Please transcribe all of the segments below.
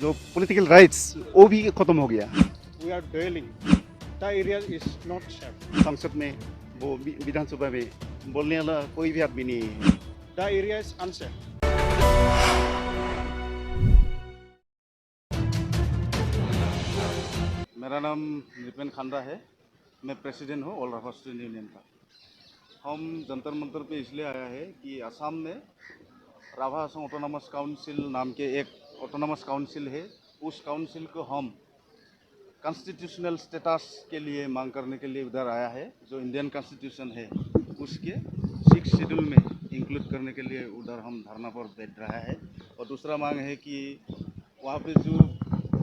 जो political rights वो भी खत्म हो गया। We are dwelling. The area is not safe. संसद में वो विधानसभा में बोलने वाला कोई भी आदमी नहीं है। The area is unsafe. मेरा नाम निपेन खांडा है। मैं प्रेसिडेंट हूँ ऑल राभा स्टूडेंट यूनियन का। हम जंतर मंतर पे इसलिए आया है कि असम में राभा असम ऑटोनॉमस काउंसिल नाम के एक ऑटोनॉमस काउंसिल है। उस काउंसिल को हम कॉन्स्टिट्यूशनल स्टेटस के लिए मांग करने के लिए उधर आया है। जो इंडियन कॉन्स्टिट्यूशन है उसके 6 शेड्यूल में इंक्लूड करने के लिए उधर हम धरना पर बैठ रहा है। और दूसरा मांग है कि वहाँ पे जो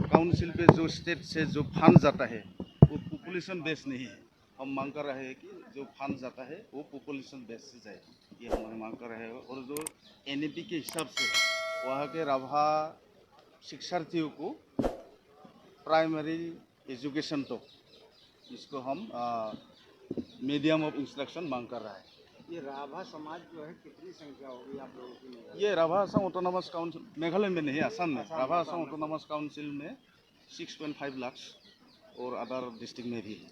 काउंसिल पे जो स्टेट से जो फंड जाता है वो पॉपुलेशन बेस नहीं है। हम मांग कर रहे हैं कि जो फंड जाता है वो पॉपुलेशन बेस से जाए, ये हमारे मांग कर रहे हैं। और जो एनईपी के हिसाब से वहाँ के राभा शिक्षार्थियों को प्राइमरी एजुकेशन तो इसको हम मीडियम ऑफ इंस्ट्रक्शन मांग कर रहा है। ये राभा समाज जो है कितनी संख्या होगी आप लोगों की? ये राभा असम ऑटोनॉमस काउंसिल मेघालय में नहीं, असम में राभा असम ऑटोनॉमस काउंसिल में 6.5 लाख और अदर डिस्ट्रिक्ट में भी है।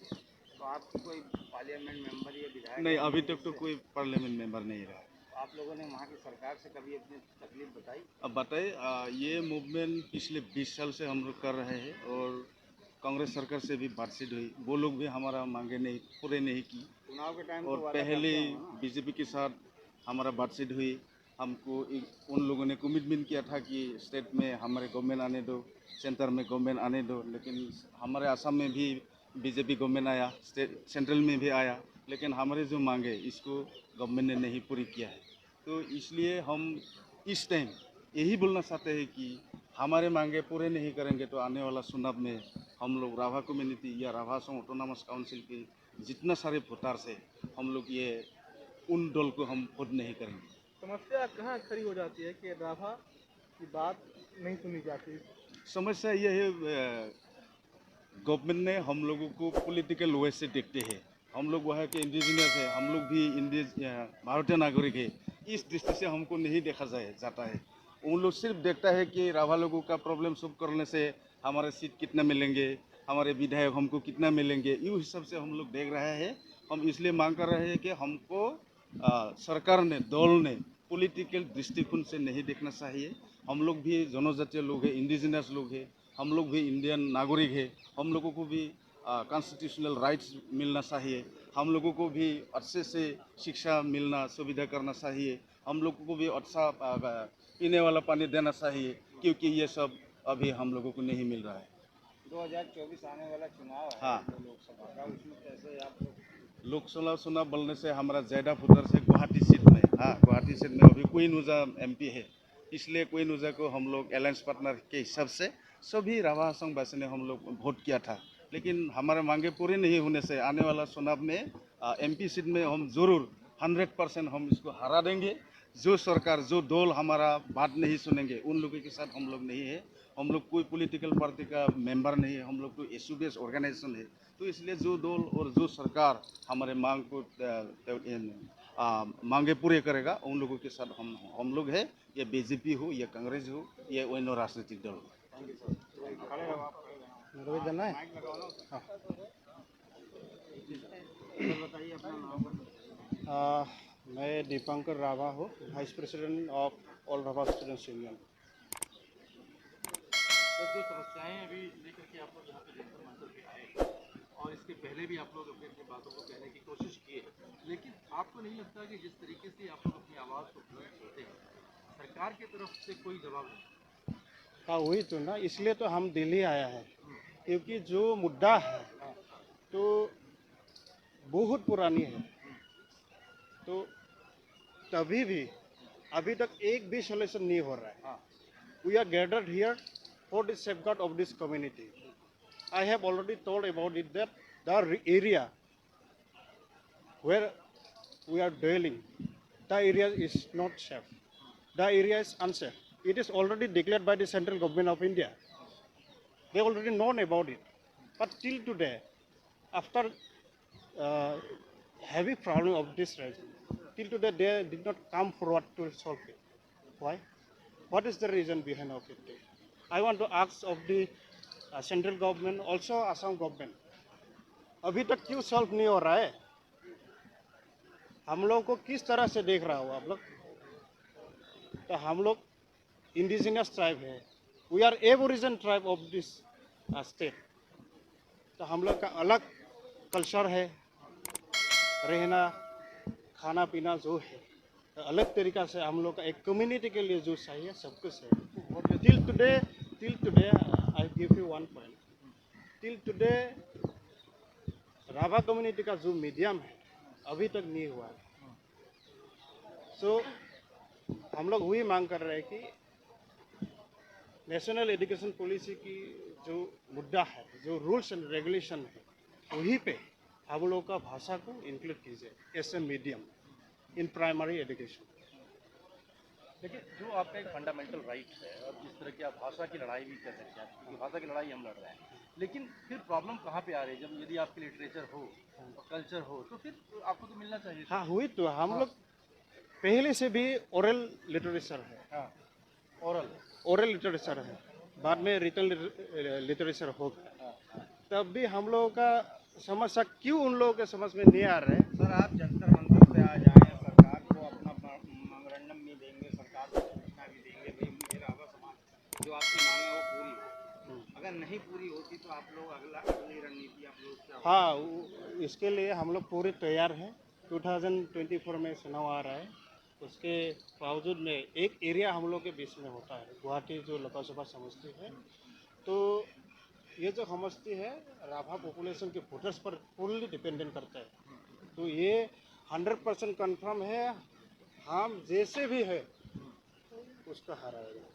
तो आपको कोई पार्लियामेंट मेंबर या विधायक नहीं, अभी तक तो कोई पार्लियामेंट मेंबर नहीं रहा। आप लोगों ने वहाँ की सरकार से कभी अपनी तकलीफ बताई? अब बताइए, ये मूवमेंट पिछले 20 साल से हम लोग कर रहे हैं और कांग्रेस सरकार से भी बातचीत हुई, वो लोग भी हमारा मांगे नहीं पूरे नहीं की। चुनाव के टाइम और पहले बीजेपी के साथ हमारा बातचीत हुई। हमको उन लोगों ने कमिटमेंट किया था कि स्टेट में हमारे गवर्नमेंट आने दो, सेंटर में गवर्नमेंट आने दो, लेकिन हमारे असम में भी बीजेपी गवर्नमेंट आया, स्टेट सेंट्रल में भी आया, लेकिन हमारे जो मांगे इसको गवर्नमेंट ने नहीं पूरी किया है। तो इसलिए हम इस टाइम यही बोलना चाहते हैं कि हमारे मांगे पूरे नहीं करेंगे तो आने वाला चुनाव में हम लोग राभा कम्युनिटी या राभा असम ऑटोनॉमस काउंसिल के जितना सारे वोटर्स है हम लोग ये उन दल को हम वोट नहीं करेंगे। समस्या कहाँ खड़ी हो जाती है कि राभा की बात नहीं सुनी जाती? समस्या ये है, गवर्नमेंट ने हम लोगों को पॉलिटिकल वे से देखते हैं। हम लोग वहाँ के इंडिजिनियस है, हम लोग भी भारतीय नागरिक है, इस दृष्टि से हमको नहीं देखा जाता है। उन लोग सिर्फ देखता है कि राभा लोगों का प्रॉब्लम सॉल्व करने से हमारे सीट कितना मिलेंगे, हमारे विधायक हमको कितना मिलेंगे, इस हिसाब से हम लोग देख रहे हैं। हम इसलिए मांग कर रहे हैं कि हमको सरकार ने दल ने पॉलिटिकल दृष्टिकोण से नहीं देखना चाहिए। हम लोग भी जनजातीय लोग हैं, इंडिजिनस लोग हैं, हम लोग भी इंडियन नागरिक हैं, हम लोगों को भी कॉन्स्टिट्यूशनल राइट्स मिलना चाहिए, हम लोगों को भी अच्छे से शिक्षा मिलना सुविधा करना चाहिए, हम लोगों को भी अच्छा पीने वाला पानी देना चाहिए, क्योंकि ये सब अभी हम लोगों को नहीं मिल रहा है। 2024 आने वाला चुनाव है। हाँ, लोकसभा का, उसमें कैसे आप लोग? लोकसभा चुनाव बोलने से हमारा ज़्यादा वोटर से गुवाहाटी सीट में, हाँ गुवाहाटी सीट में अभी क्वीन ऊजा एमपी है, इसलिए क्वीन ऊजा को हम लोग अलायंस पार्टनर के हिसाब से सभी राभा असम वासी ने हम लोग वोट किया था। लेकिन हमारे मांगे पूरे नहीं होने से आने वाला चुनाव में एमपी सीट में हम ज़रूर 100% हम इसको हरा देंगे। जो सरकार जो दल हमारा बात नहीं सुनेंगे उन लोगों के साथ हम लोग नहीं है। हम लोग कोई पॉलिटिकल पार्टी का मेंबर नहीं है, हम लोग तो एसयूबीएस ऑर्गेनाइजेशन है। तो इसलिए जो दल और जो सरकार हमारे मांग को मांगे पूरे करेगा उन लोगों के साथ हम लोग है। ये बीजेपी हो या कांग्रेस हो या अन्य राजनीतिक दल हो। जाना है? हाँ। बताइए अपना नाम। मैं दीपांकर राभा हूँ, vice president of all Rabha students union. जो समस्याएं अभी लेकर के आप लोग यहाँ पे जंतर मंतर पे आए और इसके पहले भी आप लोग अपनी अपनी बातों को कहने की कोशिश की है, लेकिन आपको नहीं लगता कि जिस तरीके से आप लोग अपनी आवाज़ को बुलंद करते हैं सरकार की तरफ से कोई जवाब नहीं? हाँ वही तो ना, इसलिए तो हम दिल्ली आया है, क्योंकि जो मुद्दा है तो बहुत पुरानी है। तो तभी भी अभी तक एक भी सोल्यूशन नहीं हो रहा है। We are gathered here for the safeguard of this community. I have already told about it that the area where we are dwelling, the area is not safe. The area is unsafe. It is already declared by the central government of India. They already known about it. But till today, after heavy problem of this region, till today they did not come forward to solve it. Why? What is the reason behind of it? I want to ask of the central government also Assam government, अभी तक क्यों solve नहीं हो रहा है? हम लोग को किस तरह से देख रहा हो आप लोग? तो हम लोग इंडिजिनस ट्राइब है, we are aborigine tribe of this state. तो हम लोग का अलग कल्चर है, रहना खाना पीना जो है तो अलग तरीका से हम लोग का एक कम्युनिटी के लिए जो चाहिए सब कुछ है। Till today I give you one point, till today Rabha community का जो मीडियम है अभी तक नहीं हुआ है। सो हम लोग वही मांग कर रहे हैं कि नेशनल एजुकेशन पॉलिसी की जो मुद्दा है, जो रूल्स एंड रेगुलेशन है, वहीं पे हम लोग का भाषा को इंक्लूड कीजिए as a medium in primary education. देखिए, जो आपका एक फंडामेंटल राइट है और जिस तरह की आप भाषा की लड़ाई भी कर सकते हैं, क्योंकि भाषा की लड़ाई हम लड़ रहे हैं, लेकिन फिर प्रॉब्लम कहाँ पे आ रही है? जब यदि आपकी लिटरेचर हो और कल्चर हो तो फिर आपको तो मिलना चाहिए। हाँ हुई तो हम लोग पहले से भी ओरल लिटरेचर है, हाँ, ओरल लिटरेचर है, बाद में रिटन लिटरेचर होगा, तब भी हम लोगों का समस्या क्यों उन लोगों के समझ में नहीं आ रहा है? सर आप जंतर मंतर पे आ जाएं, सरकार को अपना मेमोरेंडम भी देंगे, सरकार को सूचना भी देंगे, भाई मुझे राभा समाज जो आपकी मांग है वो पूरी हो। अगर नहीं पूरी होती तो आप लोग अगली रणनीति आप लोग क्या? हाँ, इसके लिए हम लोग पूरे तैयार हैं। 2024 में चुनाव आ रहा है, उसके बावजूद में एक एरिया हम लोग के बीच में होता है, गुवाहाटी जो लोकसभा समष्टि है। तो ये जो समष्टि है राभा पॉपुलेशन के वोटर्स पर फुल्ली डिपेंडेंट करता है। तो ये 100% कन्फर्म है, हम जैसे भी है उसका हराएगा।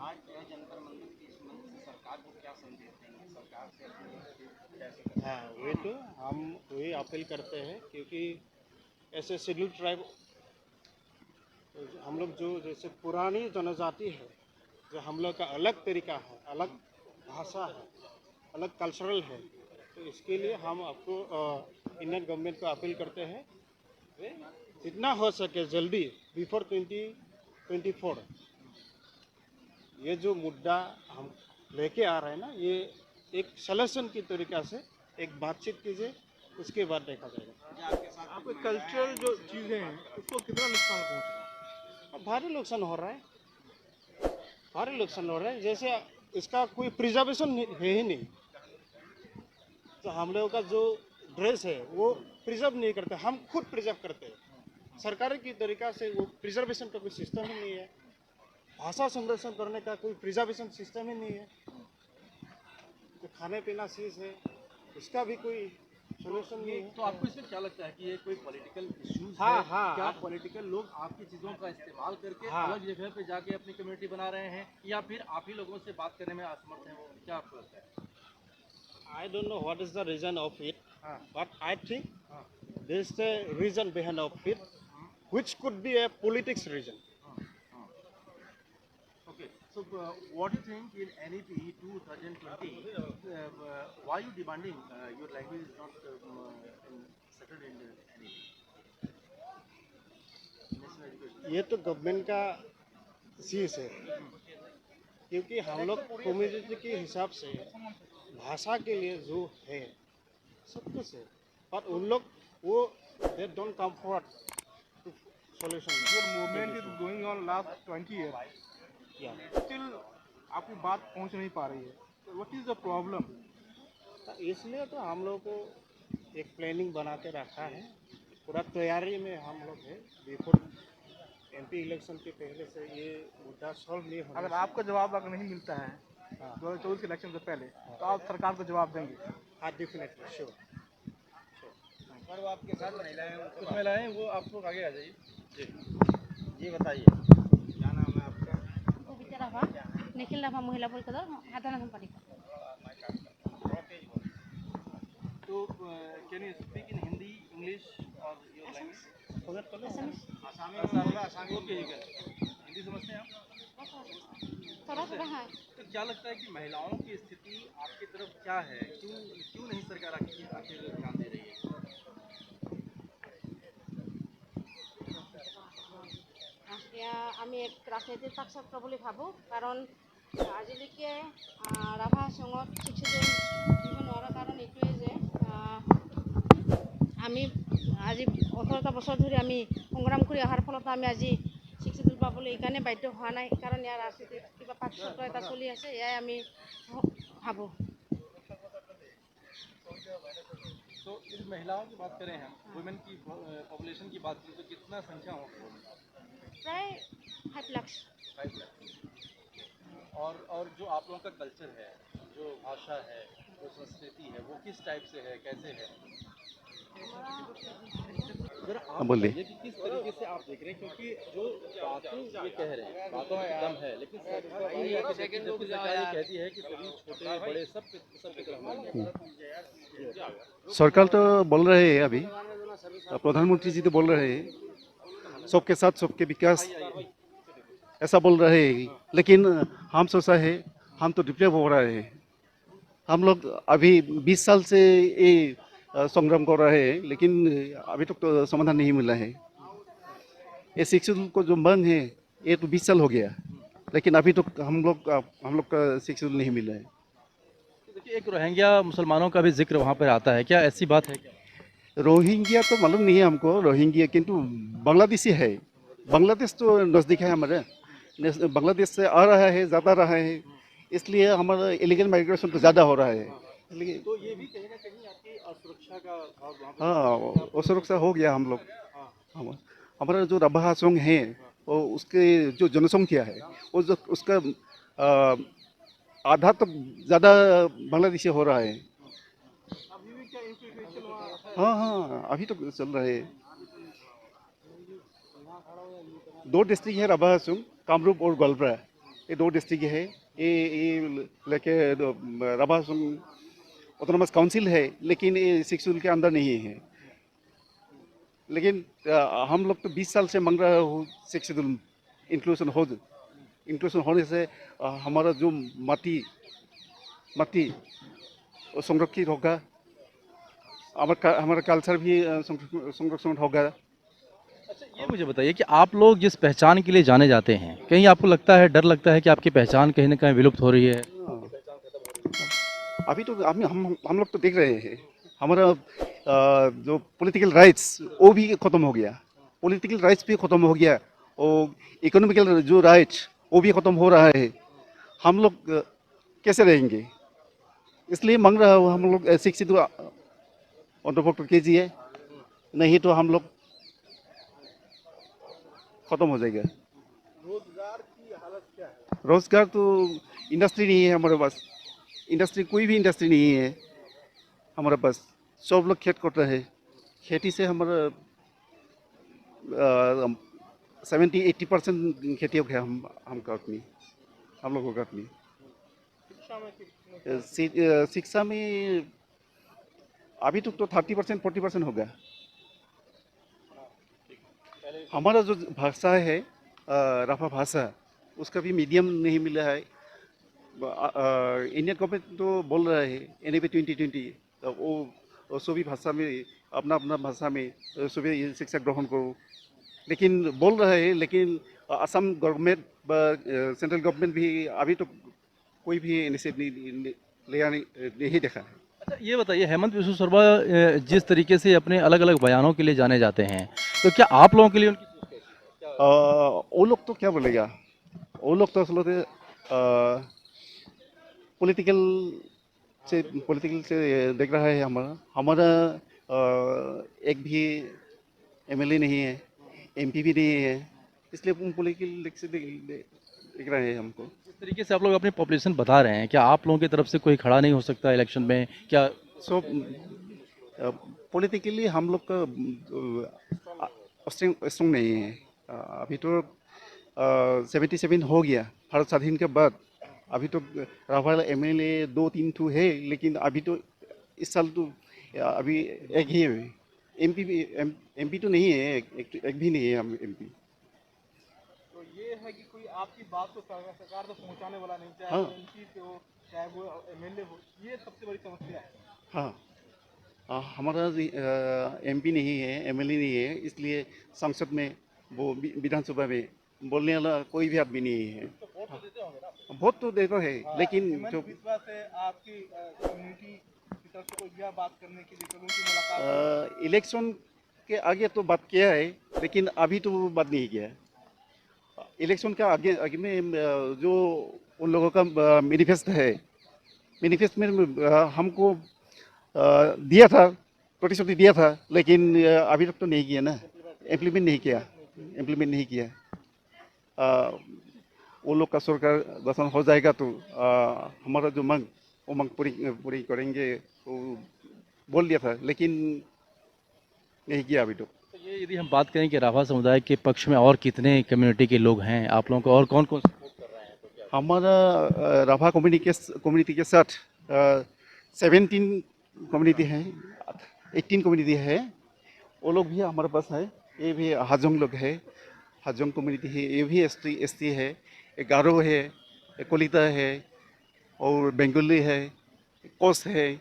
आज जंतर मंतर की इस मंच से सरकार को क्या संदेश देंगे? सरकार से अपनी कैसे? हाँ, वही तो हम वही अपील करते हैं, क्योंकि ऐसे शेड्यूल ट्राइब हम लोग जो जैसे पुरानी जनजाति है, जो हम लोग का अलग तरीका है, अलग भाषा है, अलग कल्चरल है, तो इसके लिए हम आपको इंडियन गवर्नमेंट को अपील करते हैं जितना हो सके जल्दी बिफोर 2024 ये जो मुद्दा हम लेके आ रहे हैं ना, ये एक सलेशन की तरीका से एक बातचीत कीजिए, उसके बाद देखा जाएगा। आपके कल्चरल जो चीज़ें हैं उसको कितना नुकसान पहुँच रहा है? अब भारी नुकसान हो रहा है, भारी नुकसान हो रहा है। जैसे इसका कोई प्रिजर्वेशन है ही नहीं, तो हम लोगों का जो ड्रेस है वो प्रिजर्व नहीं करते, हम खुद प्रिजर्व करते हैं। सरकार की तरीका से वो प्रिजर्वेशन का कोई सिस्टम ही नहीं है, भाषा संरक्षण करने का कोई प्रिजर्वेशन सिस्टम ही नहीं है। तो खाने पीना चीज़ है, उसका भी कोई सोल्यूशन नहीं है। तो आपको इसमें क्या लगता है कि ये कोई पॉलिटिकल इश्यूज हाँ, है? हाँ, क्या हाँ। पॉलिटिकल लोग आपकी चीज़ों का इस्तेमाल करके हाँ। अलग जगह पे जाके अपनी कम्युनिटी बना रहे हैं, या फिर आप ही लोगों से बात करने में असमर्थ हैं? वो क्या आपको लगता है? I don't know what is the reason of it, हाँ, but I think हाँ, there is a reason behind of it, which could be a politics reason. okay. So what do you think in NEP 2020? Why you demanding your language is not settled in NEP? National Education. ये तो government का चीज़ है, क्योंकि हम लोग community के हिसाब से भाषा के लिए जो है सब कुछ है, पर उन लोग वो they don't come forward to solution. Your movement is going on last 20 years. या Still आपकी बात पहुंच नहीं पा रही है. So what is the problem? इसलिए तो हम लोग को एक प्लानिंग बना के रखा है, पूरा तैयारी में हम लोग है। बिफोर MP इलेक्शन के पहले से ये मुद्दा सॉल्व नहीं होना अगर आपका जवाब अगर नहीं मिलता है हाँ। 2024 के इलेक्शन से पहले तो आप सरकार को जवाब देंगे? हाँ, डेफिनेटली श्योर। और वो आपके साथ महिलाएं हैं, कुछ महिलाएं वो आप लोग आगे आ जाइए। जी बताइए क्या नाम है आपका? बबीता राभा, निखिल राभा महिला परिषद साधारण संपादिका। तो can you speak in Hindi, English और योर लैंग्वेज? आसामी ओके, ठीक है। हिंदी समझते हैं आप? थोड़ा थोड़ा हाँ। तो क्या लगता है कि महिलाओं की स्थिति आपकी तरफ क्या है? क्यों नहीं सरकार आखिर ध्यान दे रही है? এতিয়া আমি এক ৰাজনৈতিক ছাত্ৰ বুলি ভাবোঁ, কাৰণ আজিলৈকে ৰাভা হাছঙত শিক্ষিত দিব নোৱাৰা কাৰণ এইটোৱে যে আমি আজি 18টা বছৰ ধৰি আমি সংগ্ৰাম কৰি অহাৰ ফলত আমি আজি শিক্ষিত পাবলৈ এইকাৰণে বাধ্য হোৱা নাই, কাৰণ ইয়াৰ ৰাজনীতিত কিবা পাঠচক্ৰ এটা চলি আছে, এয়াই আমি ভাবোঁ। तो इन महिलाओं की बात करें हम, वुमेन की पॉपुलेशन की बात करें तो कितना संख्या होगी? প্ৰায় 5 লাখ। 5 लाख। और जो आप लोगों का कल्चर है, जो भाषा है, जो संस्कृति है, वो किस टाइप से है, कैसे है? जरा आप बोलिए। बताइए कि किस तरीके से आप देख रहे हैं, क्योंकि जो बातें ये कह रहे हैं, बातों में दम है, लेकिन सरकार ये कहती है कि सभी छोटे बड़े सब पे सरकार तो बोल रहे हैं अभी, प्रधानमंत्री जी तो बोल रहे हैं सबके साथ सबके विकास, ऐसा बोल रहे हैं, लेकिन हम सोचा है हम तो डिप्रेस हो रहे हैं। हम लोग अभी 20 साल से ये संग्राम कर रहे हैं, लेकिन अभी तक तो समाधान नहीं मिला है। ये शिक्षित को जो मन है ये तो 20 साल हो गया, लेकिन अभी तक हम लोग का शिक्षित नहीं मिला है। देखिए, एक रोहिंग्या मुसलमानों का भी जिक्र वहाँ पर आता है, क्या ऐसी बात है क्या? रोहिंग्या तो मालूम नहीं है हमको, रोहिंग्या किंतु बांग्लादेशी है। बांग्लादेश तो नज़दीक है हमारे, बांग्लादेश से आ रहा है, ज़्यादा रहा है, इसलिए हमारा इलीगल माइग्रेशन तो ज़्यादा हो रहा है। इसलिए तो ये भी कहीं ना कहीं आपकी असुरक्षा का भाव वहाँ पर हाँ, असुरक्षा हो गया हम लोग। हमारा जो राभा हासोंग है वो उसके जो जनसंख्या है वो जो उसका आधा तक ज़्यादा बांग्लादेशी हो रहा है। अभी भी क्या इंफिल्ट्रेशन वहाँ है? हाँ, अभी तो चल रहे हैं। 2 डिस्ट्रिक्ट है राभा हासोंग, कामरूप और गोलपारा, ये 2 डिस्ट्रिक्ट है। ये लेके राभा हासोंग ऑटोनोमस काउंसिल है, लेकिन ये शिक्षुल के अंदर नहीं है। लेकिन हम लोग तो 20 साल से मांग रहे हो शिक्षित इंक्लूजन होने से हमारा जो माटी संरक्षित होगा, हमारा कल्चर भी संरक्षण होगा। अच्छा, ये मुझे बताइए कि आप लोग जिस पहचान के लिए जाने जाते हैं, कहीं आपको लगता है, डर लगता है कि आपकी पहचान कहीं ना कहीं विलुप्त हो रही है? अभी तो हम लोग तो देख रहे हैं हमारा जो पॉलिटिकल राइट्स वो भी ख़त्म हो गया, पॉलिटिकल राइट्स भी ख़त्म हो गया, और इकोनॉमिकल जो राइट्स वो भी ख़त्म हो रहा है। हम लोग कैसे रहेंगे? इसलिए मांग रहा हूँ हम लोग शिक्षित अंतर्भुक्त कीजिए, नहीं तो हम लोग ख़त्म हो जाएगा। रोजगार की हालत क्या है? रोजगार तो इंडस्ट्री नहीं है हमारे पास, इंडस्ट्री कोई भी इंडस्ट्री नहीं है हमारे पास। सब लोग खेत करते हैं, खेती से हमारा 70-80% खेती हो गया हम लोगों का आदमी। शिक्षा में अभी तक तो 30% 40% होगा। हमारा जो भाषा है राभा भाषा, उसका भी मीडियम नहीं मिला है। इंडियन गवर्नमेंट तो बोल रहा है NAP 2020, तो वो सभी भाषा में अपना भाषा में सभी शिक्षा ग्रहण करो, लेकिन बोल रहा है, लेकिन असम गवर्नमेंट सेंट्रल गवर्नमेंट भी अभी तो कोई भी इनिशिएटिव नहीं देखा है। अच्छा, ये बताइए, हेमंत बिस्वा शर्मा जिस तरीके से अपने अलग अलग बयानों के लिए जाने जाते हैं, तो क्या आप लोगों के लिए उनकी सोच कैसी है? वो लोग तो क्या बोलेगा, वो लोग तो असल पॉलिटिकल से देख रहा है। हमारा एक भी MLA नहीं है, MP भी नहीं है, इसलिए पॉलिटिकल से देख रहे हैं हमको। जिस तरीके से आप लोग अपनी पॉपुलेशन बता रहे हैं, क्या आप लोगों की तरफ से कोई खड़ा नहीं हो सकता इलेक्शन में? क्या सो पॉलिटिकली हम लोग का स्ट्रॉन्ग नहीं है। अभी तो 77 हो गया भारत स्वाधीन के बाद। अभी तो राभा MLA 2-3 ठो है, लेकिन अभी तो इस साल तो अभी एक ही है। MP तो नहीं है, एक भी नहीं है हम MP। तो ये है कि कोई आपकी बात तो सरकार तो पहुंचाने वाला नहीं, चाहे हाँ। वो MP हो चाहे वो MLA हो, ये सबसे बड़ी समस्या है। हाँ, हमारा MP नहीं है, MLA नहीं है, इसलिए संसद में वो विधानसभा में बोलने वाला कोई भी आदमी नहीं है। तो वोट तो देते होंगे ना? वोट तो देता है, लेकिन हेमंत जो बिस्वा से आपकी कम्युनिटी की तरफ से कोई गया बात करने के लिए, कभी उनकी मुलाकात हुई? इलेक्शन के आगे तो बात किया है, लेकिन अभी तो बात नहीं किया है। इलेक्शन का आगे आगे में जो उन लोगों का मैनिफेस्ट है, मैनिफेस्ट में हमको दिया था, प्रतिश्रुति दिया था, लेकिन अभी तक तो नहीं किया ना, इम्प्लीमेंट नहीं किया। वो लोग का सरकार गठन हो जाएगा तो हमारा जो मांग वो मांग पूरी करेंगे, वो बोल दिया था, लेकिन नहीं किया अभी तो। तो ये यदि हम बात करें कि राभा समुदाय के पक्ष में और कितने कम्युनिटी के लोग हैं, आप लोगों को और कौन कौन सपोर्ट कर रहे हैं, तो क्या हमारा राभा कम्युनिटी के साथ 17 कम्युनिटी है, 18 कम्युनिटी है, वो लोग भी हमारे पास है। ये भी हाजोंग लोग है, हाजोंग कम्युनिटी है, ये भी एसटी है, एक गारो है, एक कोलिता है, और बंगाली है, कोस है,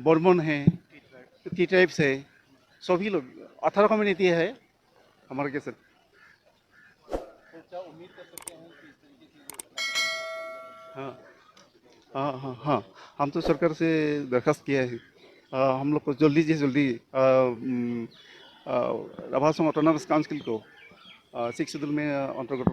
बर्मन है, टी टाइप्स है, सभी लोग 18 कम्युनिटी है हमारे के साथ। तो क्या उम्मीद कर सकते हैं कि इस तरीके से हाँ हाँ, हम तो सरकार से दरख्वास्त किया है, हम लोग को जल्दी से जल्दी राभा असम ऑटोनॉमस काउंसिल को 6 शेड्यूल में अंतर्गत